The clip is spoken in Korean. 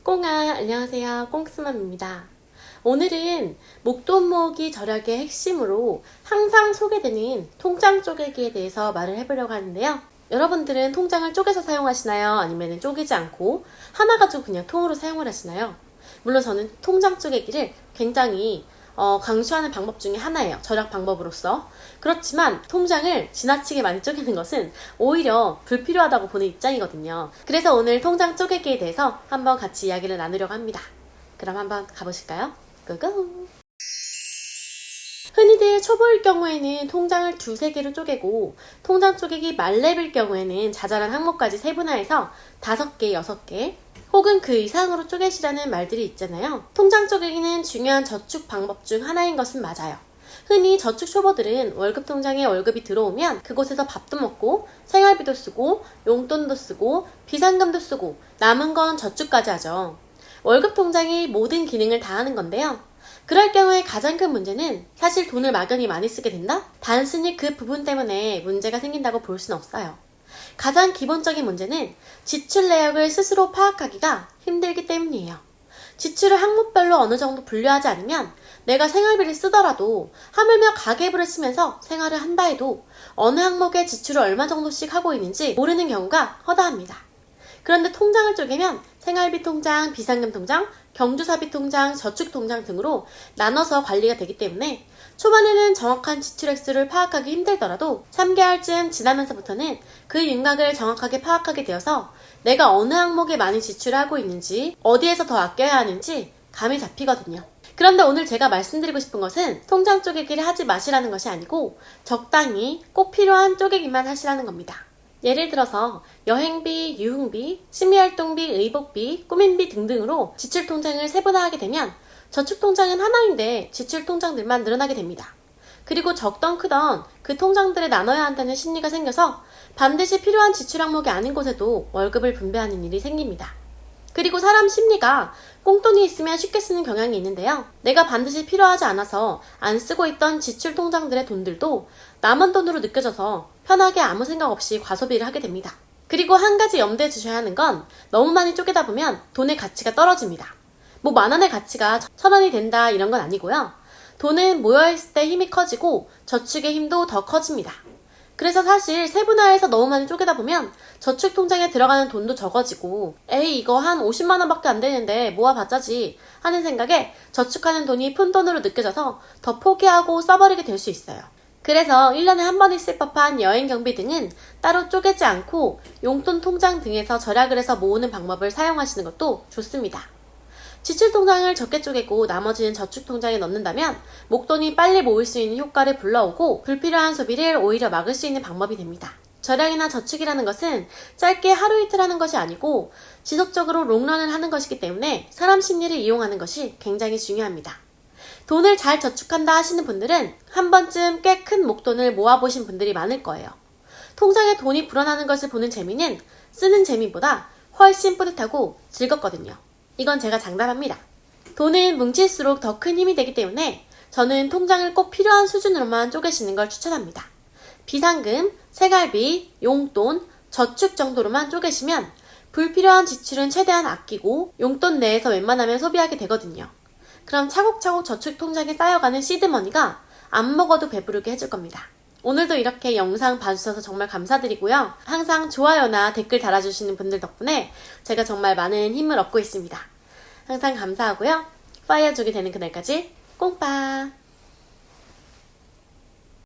꽁아, 안녕하세요. 꽁스맘입니다. 오늘은 목돈 모으기 절약의 핵심으로 항상 소개되는 통장 쪼개기에 대해서 말을 해보려고 하는데요. 여러분들은 통장을 쪼개서 사용하시나요? 아니면 쪼개지 않고 하나 가지고 그냥 통으로 사용을 하시나요? 물론 저는 통장 쪼개기를 굉장히 강추하는 방법 중에 하나예요. 절약 방법으로서. 그렇지만 통장을 지나치게 많이 쪼개는 것은 오히려 불필요하다고 보는 입장이거든요. 그래서 오늘 통장 쪼개기에 대해서 한번 같이 이야기를 나누려고 합니다. 그럼 한번 가보실까요? 고고! 흔히들 초보일 경우에는 통장을 두세 개로 쪼개고 통장 쪼개기 말렙일 경우에는 자잘한 항목까지 세분화해서 5개, 6개 혹은 그 이상으로 쪼개시라는 말들이 있잖아요. 통장 쪼개기는 중요한 저축 방법 중 하나인 것은 맞아요. 흔히 저축 초보들은 월급 통장에 월급이 들어오면 그곳에서 밥도 먹고 생활비도 쓰고 용돈도 쓰고 비상금도 쓰고 남은 건 저축까지 하죠. 월급 통장이 모든 기능을 다 하는 건데요. 그럴 경우에 가장 큰 문제는 사실 돈을 막연히 많이 쓰게 된다? 단순히 그 부분 때문에 문제가 생긴다고 볼 수는 없어요. 가장 기본적인 문제는 지출 내역을 스스로 파악하기가 힘들기 때문이에요. 지출을 항목별로 어느 정도 분류하지 않으면 내가 생활비를 쓰더라도 하물며 가계부를 쓰면서 생활을 한다 해도 어느 항목에 지출을 얼마 정도씩 하고 있는지 모르는 경우가 허다합니다. 그런데 통장을 쪼개면 생활비 통장, 비상금 통장, 경조사비 통장, 저축 통장 등으로 나눠서 관리가 되기 때문에 초반에는 정확한 지출 액수를 파악하기 힘들더라도 3개월쯤 지나면서부터는 그 윤곽을 정확하게 파악하게 되어서 내가 어느 항목에 많이 지출하고 있는지, 어디에서 더 아껴야 하는지 감이 잡히거든요. 그런데 오늘 제가 말씀드리고 싶은 것은 통장 쪼개기를 하지 마시라는 것이 아니고 적당히 꼭 필요한 쪼개기만 하시라는 겁니다. 예를 들어서 여행비, 유흥비, 취미활동비, 의복비, 꾸민비 등등으로 지출 통장을 세분화하게 되면 저축 통장은 하나인데 지출 통장들만 늘어나게 됩니다. 그리고 적던 크던 그 통장들에 나눠야 한다는 심리가 생겨서 반드시 필요한 지출 항목이 아닌 곳에도 월급을 분배하는 일이 생깁니다. 그리고 사람 심리가 꽁돈이 있으면 쉽게 쓰는 경향이 있는데요. 내가 반드시 필요하지 않아서 안 쓰고 있던 지출 통장들의 돈들도 남은 돈으로 느껴져서 편하게 아무 생각 없이 과소비를 하게 됩니다. 그리고 한 가지 염두에 두셔야 하는 건 너무 많이 쪼개다 보면 돈의 가치가 떨어집니다. 뭐 만원의 가치가 1,000원이 된다 이런 건 아니고요. 돈은 모여있을 때 힘이 커지고 저축의 힘도 더 커집니다. 그래서 사실 세분화해서 너무 많이 쪼개다 보면 저축 통장에 들어가는 돈도 적어지고 에이 이거 한 50만원 밖에 안 되는데 모아봤자지 하는 생각에 저축하는 돈이 푼돈으로 느껴져서 더 포기하고 써버리게 될 수 있어요. 그래서 1년에 한 번 있을 법한 여행 경비 등은 따로 쪼개지 않고 용돈 통장 등에서 절약을 해서 모으는 방법을 사용하시는 것도 좋습니다. 지출 통장을 적게 쪼개고 나머지는 저축 통장에 넣는다면 목돈이 빨리 모을 수 있는 효과를 불러오고 불필요한 소비를 오히려 막을 수 있는 방법이 됩니다. 절약이나 저축이라는 것은 짧게 하루 이틀 하는 것이 아니고 지속적으로 롱런을 하는 것이기 때문에 사람 심리를 이용하는 것이 굉장히 중요합니다. 돈을 잘 저축한다 하시는 분들은 한 번쯤 꽤 큰 목돈을 모아보신 분들이 많을 거예요. 통장에 돈이 불어나는 것을 보는 재미는 쓰는 재미보다 훨씬 뿌듯하고 즐겁거든요. 이건 제가 장담합니다. 돈은 뭉칠수록 더 큰 힘이 되기 때문에 저는 통장을 꼭 필요한 수준으로만 쪼개시는 걸 추천합니다. 비상금, 생활비, 용돈, 저축 정도로만 쪼개시면 불필요한 지출은 최대한 아끼고 용돈 내에서 웬만하면 소비하게 되거든요. 그럼 차곡차곡 저축 통장에 쌓여가는 시드머니가 안 먹어도 배부르게 해줄 겁니다. 오늘도 이렇게 영상 봐주셔서 정말 감사드리고요. 항상 좋아요나 댓글 달아주시는 분들 덕분에 제가 정말 많은 힘을 얻고 있습니다. 항상 감사하고요. 파이어족이 되는 그날까지 꽁빠!